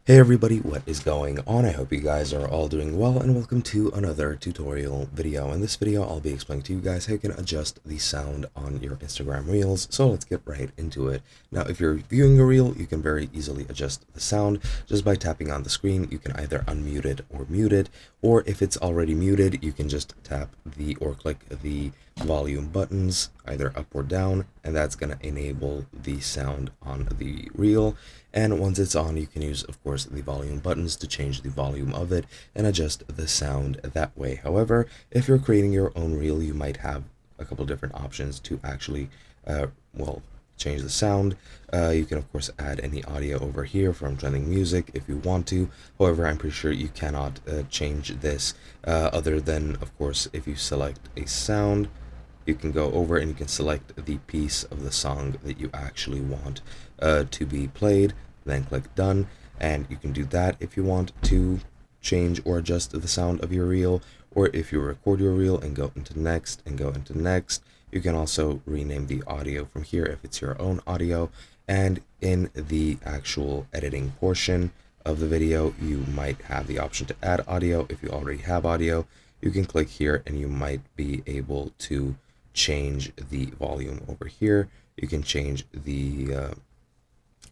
Hey everybody, what is going on? I hope you guys are all doing well and welcome to another tutorial video. In this video, I'll be explaining to you guys how you can adjust the sound on your Instagram Reels. So let's get right into it. Now, if you're viewing a reel, you can very easily adjust the sound just by tapping on the screen. You can either unmute it or mute it, or if it's already muted, you can just tap or click the volume buttons either up or down, and that's going to enable the sound on the reel. And once it's on, you can use, of course, the volume buttons to change the volume of it and adjust the sound that way. However, if you're creating your own reel, you might have a couple different options to actually, change the sound. You can, of course, add any audio over here from trending music if you want to. However, I'm pretty sure you cannot change this other than, of course, if you select a sound, you can go over and you can select the piece of the song that you actually want to be played, then click done, and you can do that if you want to change or adjust the sound of your reel, or if you record your reel and go into next and go into next. You can also rename the audio from here if it's your own audio, and in the actual editing portion of the video you might have the option to add audio. If you already have audio, you can click here and you might be able to change the volume over here. You can change the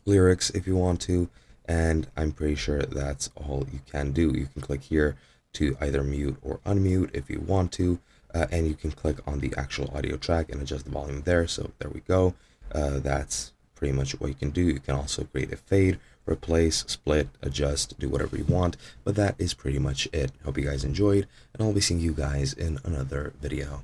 lyrics if you want to, and I'm pretty sure that's all you can do. You can click here to either mute or unmute if you want to, and you can click on the actual audio track and adjust the volume there. So there we go. That's pretty much what you can do. You can also create a fade, replace, split, adjust, do whatever you want, but that is pretty much it. Hope you guys enjoyed, and I'll be seeing you guys in another video.